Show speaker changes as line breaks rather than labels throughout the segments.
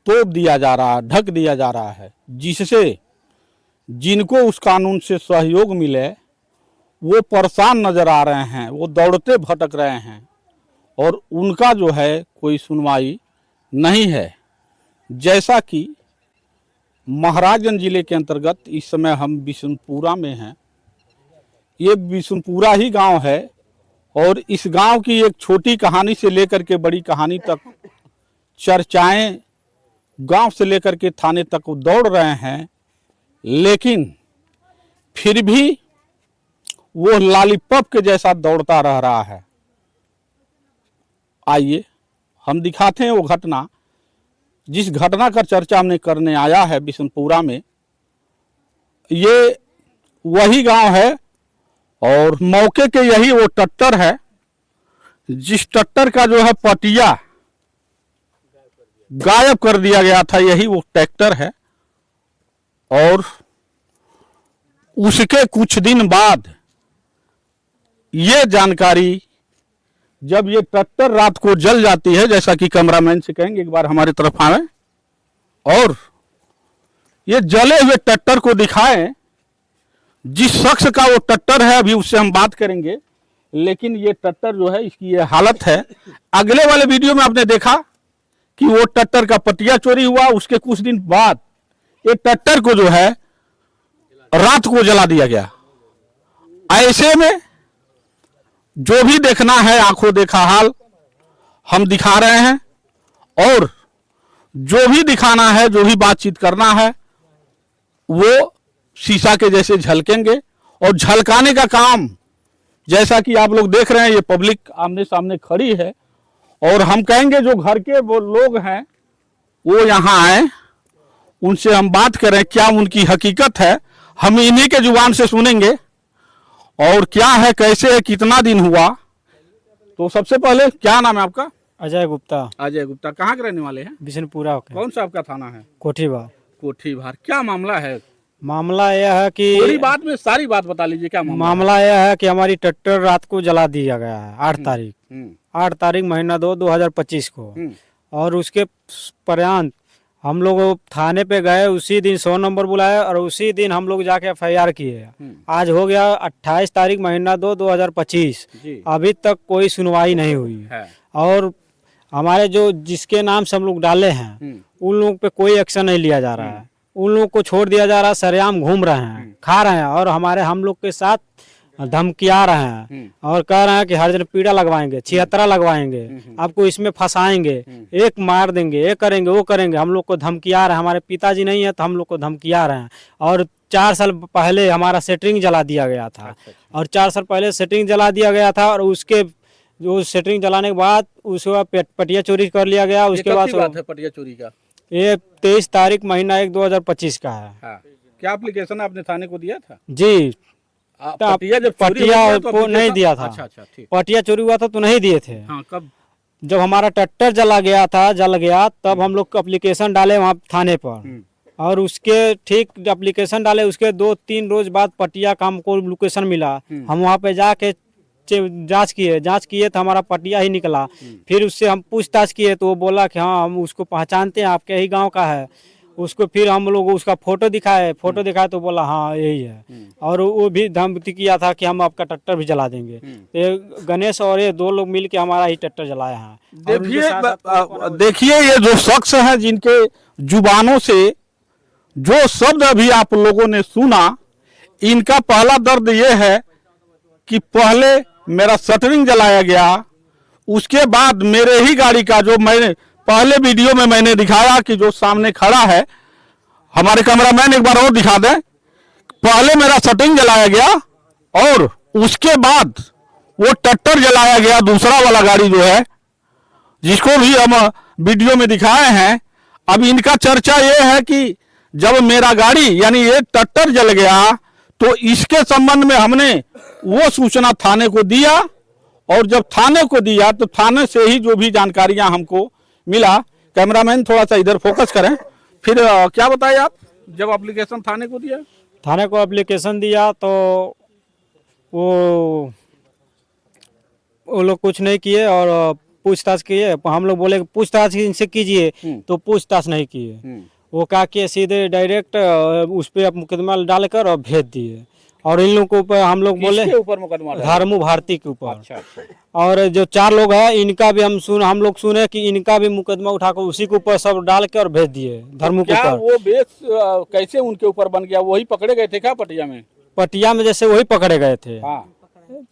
तोप दिया जा रहा है, ढक दिया जा रहा है, जिससे जिनको उस कानून से सहयोग मिले वो परेशान नजर आ रहे हैं, वो दौड़ते भटक रहे हैं और उनका जो है कोई सुनवाई नहीं है। जैसा कि महाराजगंज जिले के अंतर्गत इस समय हम बिशुनपुरा में हैं। ये बिशुनपुरा ही गांव है और इस गांव की एक छोटी कहानी से लेकर के बड़ी कहानी तक चर्चाएं गांव से लेकर के थाने तक दौड़ रहे हैं, लेकिन फिर भी वो लॉलीपॉप के जैसा दौड़ता रह रहा है। आइए हम दिखाते हैं वो घटना, जिस घटना का चर्चा हमने करने आया है बिशुनपुरा में। ये वही गांव है और मौके के यही वो ट्रैक्टर है जिस ट्रैक्टर का जो है पटिया गायब कर दिया गया था, यही वो ट्रैक्टर है। और उसके कुछ दिन बाद ये जानकारी, जब ये ट्रैक्टर रात को जल जाती है, जैसा कि कैमरामैन से कहेंगे एक बार हमारी तरफ आए और ये जले हुए ट्रैक्टर को दिखाएं। जिस शख्स का वो ट्रैक्टर है अभी उससे हम बात करेंगे, लेकिन ये ट्रैक्टर जो है इसकी ये हालत है। अगले वाले वीडियो में आपने देखा कि वो ट्रैक्टर का पटिया चोरी हुआ, उसके कुछ दिन बाद ये ट्रैक्टर को जो है रात को जला दिया गया। ऐसे में जो भी देखना है आंखों देखा हाल हम दिखा रहे हैं और जो भी दिखाना है, जो भी बातचीत करना है वो शीशा के जैसे झलकेंगे और झलकाने का काम, जैसा कि आप लोग देख रहे हैं ये पब्लिक आमने सामने खड़ी है और हम कहेंगे जो घर के वो लोग हैं वो यहाँ आए, उनसे हम बात करें क्या उनकी हकीकत है, हम इन्हीं के जुबान से सुनेंगे और क्या है, कैसे है, कितना दिन हुआ। तो सबसे पहले क्या नाम है आपका?
अजय गुप्ता।
अजय गुप्ता। कहाँ के रहने वाले हैं?
बिशनपुरा।
कौन सा आपका थाना है?
कोठीबार।
कोठीबार। क्या मामला है?
मामला यह है कि
पूरी बात में सारी बात बता लीजिए, क्या
मामला यह है कि हमारी ट्रैक्टर रात को जला दिया गया है 8 तारीख 8 तारीख महीना 2 2025 को। और उसके पर्यंत हम लोग थाने पे गए, उसी दिन 100 नंबर बुलाया और उसी दिन हम लोग जाके FIR किए। आज हो गया 28 तारीख महीना 2 2025, अभी तक कोई सुनवाई नहीं हुई है। और हमारे जो जिसके नाम से हम लोग डाले हैं उन लोगों पे कोई एक्शन नहीं लिया जा रहा है, उन लोगों को छोड़ दिया जा रहा है, सरेआम घूम रहे हैं, खा रहे हैं और हम लोग के साथ धमकिया रहे हैं और कह रहे हैं कि हर जन पीड़ा लगवाएंगे, 76 लगवाएंगे, आपको इसमें फंसाएंगे, एक मार देंगे, ये करेंगे वो करेंगे। हम लोग को धमकिया रहे हैं, हमारे पिताजी नहीं है तो हम लोग को धमकिया रहे हैं। और 4 साल पहले हमारा सेटरिंग जला दिया गया था और 4 साल पहले सेटरिंग जला दिया गया था और उसके जो सेटरिंग जलाने के बाद उसके बाद पटिया चोरी कर लिया गया। उसके बाद
बात है पटिया चोरी का?
ये 23 तारीख महीना 1 2025 का है।
हाँ। क्या एप्लीकेशन आपने थाने को दिया था?
जी,
पटिया जब
पटिया को नहीं दिया था।
अच्छा, ठीक।
पटिया चोरी हुआ था तो नहीं दिए थे।
हाँ, कब?
जब हमारा ट्रैक्टर जल गया तब हम लोग एप्लीकेशन डाले वहाँ थाने पर और उसके ठीक एप्लीकेशन डाले उसके 2-3 रोज बाद पटिया का हमको लोकेशन मिला। हम वहाँ पे जाके जांच किए तो हमारा पटिया ही निकला। फिर उससे हम पूछताछ किए तो वो बोला कि हाँ हम उसको पहचानते हैं, आपके ही गांव का है। उसको फिर हम लोग उसका फोटो दिखाए तो बोला हाँ यही है। और वो भी धमकी किया था कि हम आपका ट्रैक्टर भी जला देंगे। तो गणेश और ये 2 लोग मिल के हमारा ही ट्रैक्टर जलाया है।
देखिए ये जो शख्स हैं जिनके जुबानों से जो शब्द अभी आप लोगों ने सुना, इनका पहला दर्द ये है कि पहले मेरा शटरिंग जलाया गया, उसके बाद मेरे ही गाड़ी का, जो मैंने पहले वीडियो में मैंने दिखाया कि जो सामने खड़ा है, हमारे कैमरामैन एक बार और दिखा दें, पहले मेरा शटरिंग जलाया गया और उसके बाद वो ट्रैक्टर जलाया गया, दूसरा वाला गाड़ी जो है जिसको भी हम वीडियो में दिखाए हैं। अब इनका चर्चा ये है कि जब मेरा गाड़ी यानी ये ट्रैक्टर जल गया तो इसके संबंध में हमने वो सूचना थाने को दिया और जब थाने को दिया तो थाने से ही जो भी जानकारियां हमको मिला। कैमरामैन थोड़ा सा इधर फोकस करें। फिर क्या बताए आप, जब एप्लीकेशन थाने को दिया?
थाने को एप्लीकेशन दिया तो वो लोग कुछ नहीं किए और पूछताछ किए, हम लोग बोले कि पूछताछ इनसे कीजिए, तो पूछताछ नहीं किए। वो क्या किए, सीधे डायरेक्ट उस पर मुकदमा डालकर और भेज दिए। और इन लोगों के ऊपर हम लोग बोले,
किसके ऊपर मुकदमा डाला?
धर्मू भारती के ऊपर।
अच्छा अच्छा।
और जो 4 लोग हैं इनका भी हम लोग सुने कि इनका भी मुकदमा उठाकर उसी के ऊपर सब डाल के और भेज दिए धर्मू के
क्या
ऊपर।
वो बेस कैसे उनके ऊपर बन गया? वही पकड़े गए थे क्या पटिया में?
पटिया में जैसे वही पकड़े गए थे,
हाँ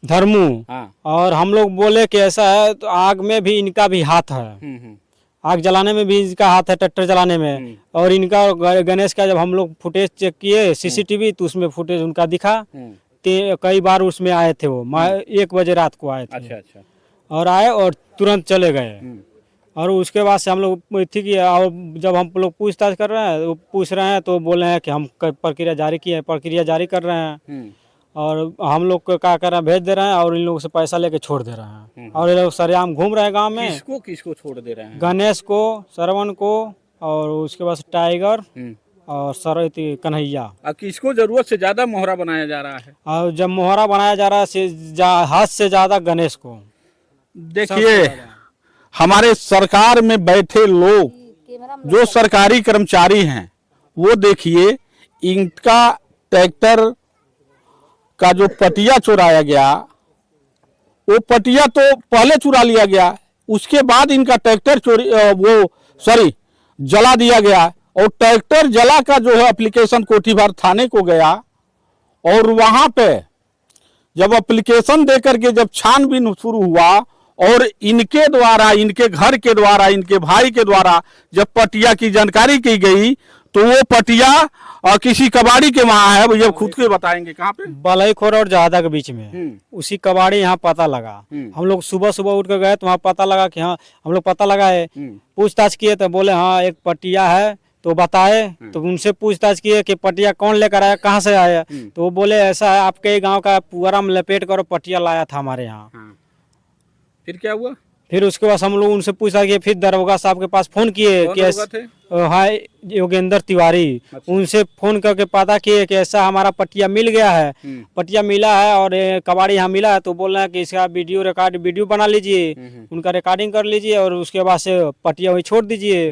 धर्मू।
हाँ।
और हम लोग बोले कि ऐसा है तो आग में भी इनका भी हाथ है, आग जलाने में भी इनका हाथ है, ट्रैक्टर जलाने में। और इनका गणेश का जब हम लोग फुटेज चेक किए सीसीटीवी, तो उसमें फुटेज उनका दिखा। कई बार उसमें आए थे वो, 1 बजे रात को आए थे।
अच्छा अच्छा।
और आए और तुरंत चले गए। और उसके बाद से हम लोग थी कि और जब हम लोग पूछताछ कर रहे हैं, वो पूछ रहे हैं तो बोल रहे हैं कि हम प्रक्रिया जारी किए, प्रक्रिया जारी कर रहे हैं। और हम लोग को क्या कर रहे हैं, भेज दे रहे हैं और इन लोगों से पैसा लेके छोड़ दे रहे हैं। और ये लोग सरेआम घूम रहे हैं गांव में।
किसको किसको छोड़ दे रहे हैं?
गणेश को, श्रवण को, और उसके बाद टाइगर और सरती कन्हैया।
अब किसको जरूरत से ज्यादा मोहरा बनाया जा रहा है?
और जब मोहरा बनाया जा रहा है हद से ज्यादा गणेश को।
देखिए, हमारे सरकार में बैठे लोग जो सरकारी कर्मचारी हैं, वो देखिए इनका ट्रैक्टर का जो पटिया चुराया गया, वो पटिया तो पहले चुरा लिया गया, उसके बाद इनका ट्रैक्टर चोरी जला दिया गया। और ट्रैक्टर जला का जो है एप्लीकेशन कोठीबार थाने को गया, और वहां पे जब एप्लीकेशन देकर के जब छानबीन शुरू हुआ और इनके द्वारा, इनके घर के द्वारा, इनके भाई के द्वारा जब पटिया की जानकारी की गई, तो वो पटिया किसी कबाड़ी के वहां है। भैया खुद के बताएंगे कहाँ पे?
बलईखोर और जहादा के बीच में उसी कबाड़ी यहाँ पता लगा। हम लोग सुबह सुबह उठ कर गए तो वहाँ पता लगा कि हाँ, हम लोग पता लगाए, पूछताछ किए तो बोले हाँ एक पटिया है, तो बताए। तो उनसे पूछताछ किए कि पटिया कौन लेकर आया, कहाँ से आया, तो वो बोले ऐसा है आपके गांव का पुअरा में लपेट कर पटिया लाया था हमारे यहाँ।
फिर क्या हुआ?
फिर उसके बाद हम लोग उनसे पूछा कि फिर दरोगा साहब के पास फोन किए कि हाँ योगेंद्र तिवारी। अच्छा। उनसे फोन करके पता किए कि ऐसा हमारा पटिया मिल गया है, पटिया मिला है और कबाड़ी यहाँ मिला है। तो बोल रहे हैं कि इसका वीडियो बना लीजिए, उनका रिकॉर्डिंग कर लीजिए और उसके बाद से पटिया वही छोड़ दीजिए।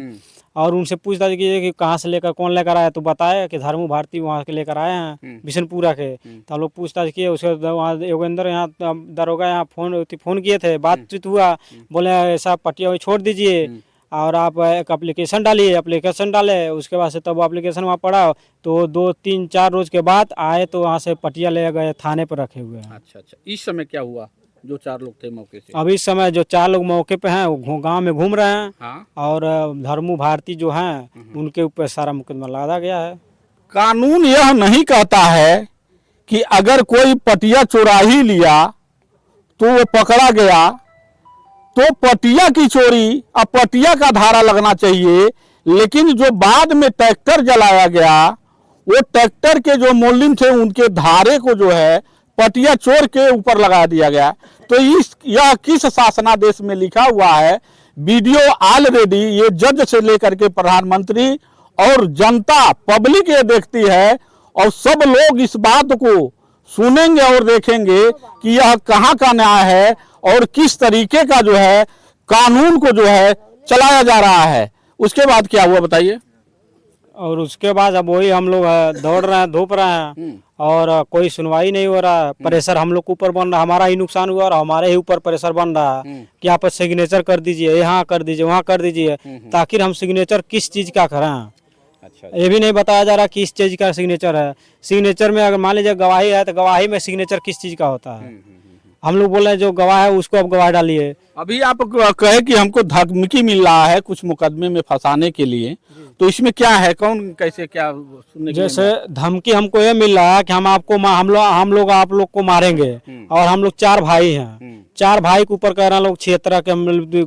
और उनसे पूछताछ कीजिए कि कहाँ से लेकर, कौन लेकर आया, तो बताया कि धर्मू भारती वहाँ के लेकर आए हैं बिशनपुरा के। तो हम लोग पूछताछ किए, उसके वहाँ योगेंद्र यहाँ दरोगा यहाँ फोन किए थे, बातचीत हुआ, बोले ऐसा पटिया वही छोड़ दीजिए और आप एक एप्लीकेशन डालिए। एप्लीकेशन डाले, उसके बाद से तब एप्लीकेशन वहाँ पड़ा, तो 2, 3, 4 रोज के बाद आए तो वहाँ से पटिया ले गए, थाने पर रखे हुए हैं।
अच्छा अच्छा। इस समय क्या हुआ जो 4 लोग थे मौके से?
अभी इस समय जो 4 लोग मौके पे हैं वो गांव में घूम रहे हैं।
हाँ? और
धर्मू भारती जो हैं उनके ऊपर सारा मुकदमा लगा गया है।
कानून यह नहीं कहता है कि अगर कोई पटिया चुरा ही लिया तो वो पकड़ा गया तो पटिया की चोरी, अब पटिया का धारा लगना चाहिए। लेकिन जो बाद में ट्रैक्टर जलाया गया, वो ट्रैक्टर के जो मुल्जिम थे उनके धारे को जो है पटिया चोर के ऊपर लगा दिया गया। तो यह किस शासनादेश में लिखा हुआ है? वीडियो ऑलरेडी ये जज से लेकर के प्रधानमंत्री और जनता पब्लिक ये देखती है, और सब लोग इस बात को सुनेंगे और देखेंगे कि यह कहाँ का न्याय है और किस तरीके का जो है कानून को जो है चलाया जा रहा है। उसके बाद क्या हुआ बताइए?
और उसके बाद अब वही हम लोग दौड़ रहे हैं, धूप रहे हैं और कोई सुनवाई नहीं हो रहा। प्रेशर हम लोग के ऊपर बन रहा, हमारा ही नुकसान हुआ और हमारे ही ऊपर प्रेशर बन रहा कि आप सिग्नेचर कर दीजिए, यहाँ कर दीजिए, वहाँ कर दीजिए, ताकि हम सिग्नेचर किस चीज का करें। अच्छा। ये भी नहीं बताया जा रहा किस चीज का सिग्नेचर है। सिग्नेचर में अगर मान लीजिए गवाही है तो गवाही में सिग्नेचर किस चीज का होता है? हम लोग बोल रहे हैं जो गवाह है उसको अब गवाह डालिए। अभी आप कहे कि हमको धमकी मिल रहा है कुछ मुकदमे में फंसाने के लिए, तो इसमें क्या है, कौन कैसे क्या सुनने? जैसे धमकी हमको ये मिल रहा है कि हम लोग आप लोग को मारेंगे और हम लोग 4 भाई हैं, 4 भाई के ऊपर कह रहे हैं लोग 76 के हम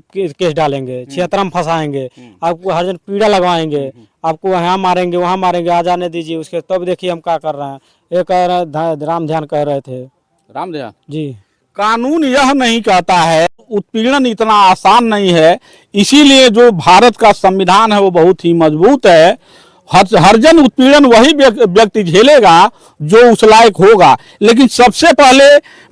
केस डालेंगे, 76 में फंसाएंगे, आपको हर जन पीड़ा लगवाएंगे, आपको यहाँ मारेंगे वहाँ मारेंगे, आ जाने दीजिए। उसके तब देखिए हम क्या कर रहे हैं। ये कह रहे हैं राम ध्यान कह रहे थे। राम ध्यान जी। कानून यह नहीं कहता है, उत्पीड़न इतना आसान नहीं है। इसीलिए जो भारत का संविधान है वो बहुत ही मजबूत है। हरजन उत्पीड़न वही व्यक्ति झेलेगा जो उस लायक होगा। लेकिन सबसे पहले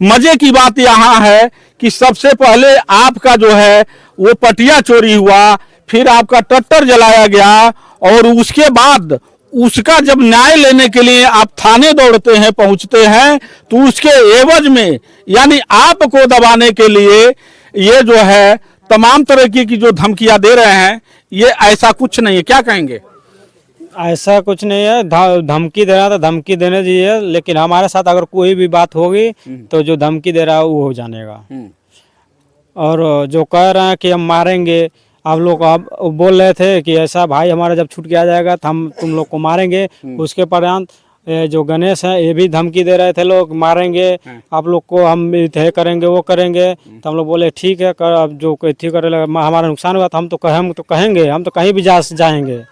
मजे की बात यहाँ है कि सबसे पहले आपका जो है
वो पटिया चोरी हुआ, फिर आपका ट्रैक्टर जलाया गया, और उसके बाद उसका जब न्याय लेने के लिए आप थाने दौड़ते हैं, पहुंचते हैं, तो उसके एवज में यानी आपको दबाने के लिए ये जो है तमाम तरह की जो धमकियां दे रहे हैं, ये ऐसा कुछ नहीं है। क्या कहेंगे?
ऐसा कुछ नहीं है, धमकी दे रहा था, धमकी देने दीजिए, लेकिन हमारे साथ अगर कोई भी बात होगी तो जो धमकी दे रहा है वो हो जानेगा। और जो कह रहे हैं कि हम मारेंगे, आप लोग अब बोल रहे थे कि ऐसा भाई हमारा जब छूट के आ जाएगा तो हम तुम लोग को मारेंगे, उसके परिणाम जो गणेश हैं ये भी धमकी दे रहे थे, लोग मारेंगे आप लोग को, हम ये करेंगे वो करेंगे। तो हम लोग बोले ठीक है, अब जो थी करे लगा, हमारा नुकसान हुआ तो हम तो कहेंगे, हम तो कहीं भी जाएंगे।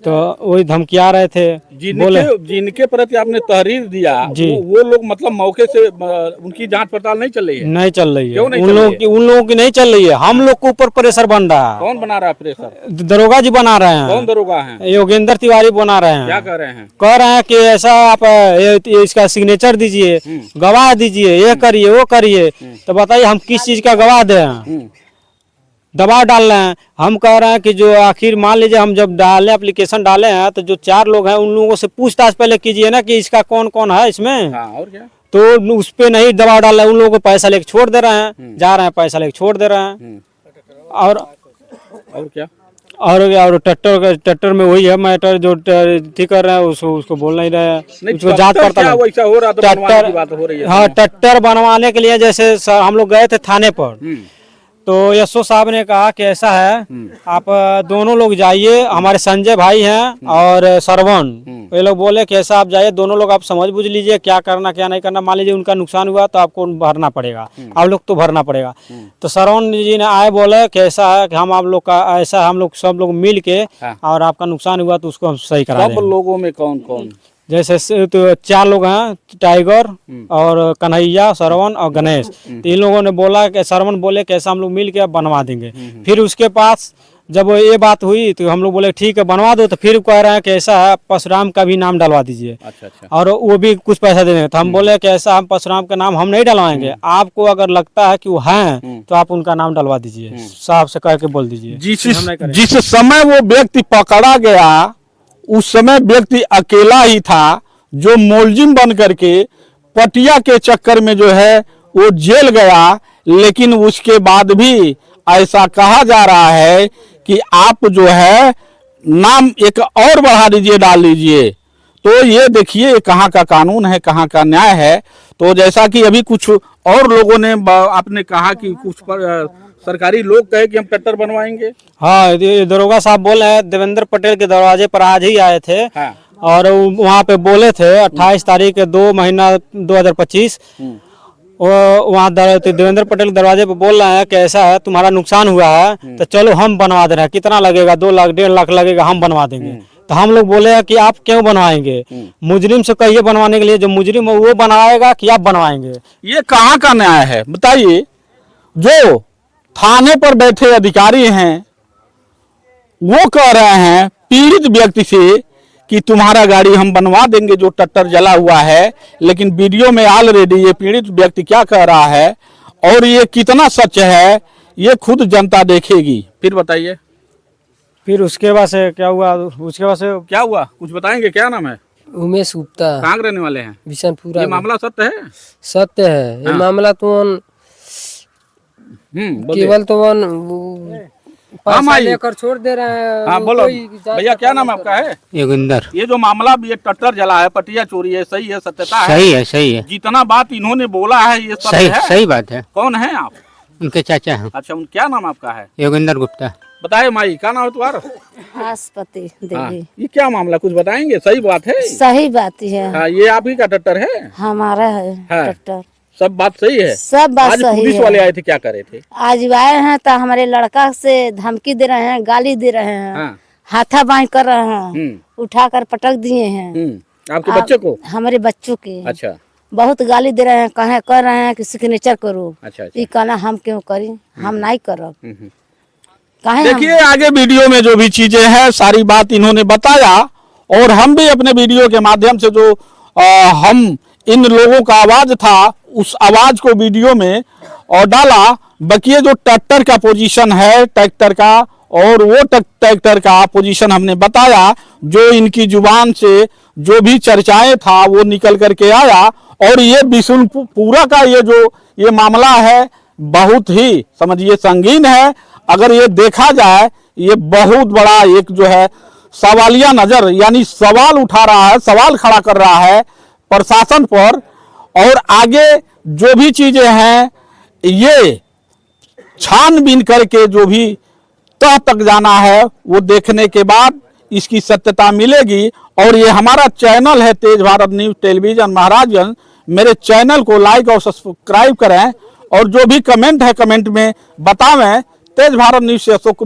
तो वही धमकिया रहे थे।
जिनके प्रति आपने तहरीर दिया वो लोग मतलब मौके से उनकी जांच पड़ताल नहीं चल रही है?
नहीं चल रही है।
क्यों नहीं?
उन लोगों की नहीं चल रही है, हम लोग के ऊपर प्रेशर बन रहा है।
कौन बना रहा है प्रेशर?
दरोगा जी बना रहे हैं।
कौन दरोगा है?
योगेंद्र तिवारी बना रहे हैं।
क्या कह रहे हैं?
कह रहे हैं कि ऐसा आप इसका सिग्नेचर दीजिए, गवाह दीजिए, ये करिए वो करिए। तो बताइए हम किस चीज का गवाह दें? दबाव डाल रहे हैं। हम कह रहे हैं कि जो आखिर मान लीजिए हम जब डाले एप्लीकेशन डाले हैं तो जो 4 लोग हैं उन लोगों से पूछताछ पहले कीजिए ना कि इसका कौन कौन है इसमें।
हाँ, और क्या?
तो उस पे नहीं दबाव डाल रहे हैं, उन लोगों को पैसा लेके छोड़ दे रहे हैं, जा रहे हैं पैसा लेके छोड़ दे रहे हैं। और
क्या?
और ट्रैक्टर में वही है मैटर, जो ठीक कर रहे हैं उसको बोल नहीं रहे हैं, उसको जांच पड़ताल
वैसा हो रहा, ट्रैक्टर,
हाँ ट्रैक्टर बनवाने के लिए जैसे हम लोग गए थे थाने पर, तो यशो साहब ने कहा कि ऐसा है आप दोनों लोग जाइए, हमारे संजय भाई हैं और श्रवण, ये लोग बोले कि ऐसा आप जाइए, दोनों लोग आप समझ बुझ लीजिए क्या करना क्या नहीं करना। मान लीजिए उनका नुकसान हुआ तो आपको भरना पड़ेगा, आप लोग तो भरना पड़ेगा। तो श्रवण जी ने आए बोले कि ऐसा है कि हम आप लोग का ऐसा हम लोग सब लोग मिल के और आपका नुकसान हुआ तो उसको हम सही करा देंगे।
सब लोगों में कौन कौन?
जैसे तो 4 लोग हैं, टाइगर और कन्हैया, श्रवण और गणेश। तो इन लोगों ने बोला कि श्रवण बोले कि ऐसा हम लोग मिल के बनवा देंगे। फिर उसके पास जब ये बात हुई तो हम लोग बोले ठीक है बनवा दो। तो फिर कह रहे हैं कि ऐसा है परशुराम का भी नाम डलवा दीजिए। अच्छा। और वो भी कुछ पैसा दे देंगे। तो हम बोले कि ऐसा हम परशुराम का नाम हम नहीं डलवाएंगे, आपको अगर लगता है कि वो हैं तो आप उनका नाम डलवा दीजिए, साहब से कह के बोल दीजिए।
जिस समय वो व्यक्ति पकड़ा गया उस समय व्यक्ति अकेला ही था, जो मुलजिम बन करके पटिया के चक्कर में जो है वो जेल गया। लेकिन उसके बाद भी ऐसा कहा जा रहा है कि आप जो है नाम एक और बढ़ा दीजिए, डाल लीजिए। तो ये देखिए कहाँ का कानून है, कहाँ का न्याय है। तो जैसा कि अभी कुछ और लोगों ने आपने कहा कि कुछ पर सरकारी लोग कहे कि हम ट्रैक्टर बनवाएंगे।
हाँ, दरोगा साहब बोल रहे हैं, देवेंद्र पटेल के दरवाजे पर आज ही आए थे। हाँ। और वहाँ पे बोले थे 28 तारीख 2 महीना 2025 वहाँ देवेंद्र पटेल दरवाजे पे बोल रहे हैं कि ऐसा है तुम्हारा नुकसान हुआ है तो चलो हम बनवा दे रहे हैं, कितना लगेगा 2 लाख 1.5 लाख लगेगा, हम बनवा देंगे। तो हम लोग बोले कि आप क्यों बनवाएंगे, मुजरिम से कहिए बनवाने के लिए, जो मुजरिम है वो बनवाएगा कि आप बनवाएंगे।
ये कहाँ का न्याय है बताइए? जो थाने पर बैठे अधिकारी हैं वो कह रहे हैं पीड़ित व्यक्ति से कि तुम्हारा गाड़ी हम बनवा देंगे जो ट्रैक्टर जला हुआ है। लेकिन वीडियो में ऑलरेडी ये पीड़ित व्यक्ति क्या कह रहा है और ये कितना सच है ये खुद जनता देखेगी। फिर बताइए।
फिर उसके बाद से क्या हुआ? उसके बाद से
क्या हुआ कुछ बताएंगे? क्या नाम है?
उमेश गुप्ता।
कहाँ रहने वाले हैं?
बिशनपुरा।
ये मामला सत्य है?
सत्य है ये मामला। तो केवल तो पैसा लेकर छोड़ दे रहे हैं।
हाँ बोलो भैया, क्या नाम आपका है?
योगेंद्र।
ये जो मामला ये ट्रैक्टर जला है, पटिया चोरी है, सही है, सत्यता है?
सही है, सही है।
जितना बात इन्होंने बोला है ये सत्य है?
सही बात है।
कौन है आप?
उनके चाचा हैं।
अच्छा, क्या नाम आपका है?
योगेंद्र गुप्ता।
बताए माई, क्या नाम है तुम्हारा?
आसपति देवी।
ये क्या मामला कुछ बताएंगे? सही बात है?
सही बात है।
हाँ, ये आप ही का ट्रैक्टर है?
हमारा है ट्रैक्टर।
सब बात सही है?
सब बात
आज
सही है।
पुलिस वाले आए थे, क्या करे थे?
आज आए हैं तो हमारे लड़का से धमकी दे रहे हैं, गाली दे रहे हैं, हाथा बाई कर रहे हैं, उठाकर पटक दिए हैं।
आपके बच्चे को?
हमारे बच्चों के।
अच्छा।
बहुत गाली दे रहे हैं, कहे कर रहे हैं कि सिग्नेचर करो।
अच्छा।
ये कहना हम क्यों करी, हम नहीं करब।
देखिए आगे वीडियो में जो भी चीजें हैं सारी बात इन्होंने बताया और हम भी अपने वीडियो के माध्यम से जो हम इन लोगों का आवाज था उस आवाज को वीडियो में और डाला। बाकी ये जो ट्रैक्टर का पोजीशन है ट्रैक्टर का, और वो ट्रैक्टर का पोजीशन हमने बताया, जो इनकी जुबान से जो भी चर्चाएं था वो निकल करके आया। और ये बिशुनपुरा का ये मामला है, बहुत ही समझिए संगीन है। अगर ये देखा जाए, ये बहुत बड़ा एक जो है सवालिया नजर, यानी सवाल उठा रहा है, सवाल खड़ा कर रहा है प्रशासन पर। और आगे जो भी चीजें हैं ये छानबीन करके जो भी तह तक जाना है वो देखने के बाद इसकी सत्यता मिलेगी। और ये हमारा चैनल है तेज भारत न्यूज टेलीविजन महाराजगंज। मेरे चैनल को लाइक और सब्सक्राइब करें, और जो भी कमेंट है कमेंट में बतावें। तेज भारत न्यूज से अशोक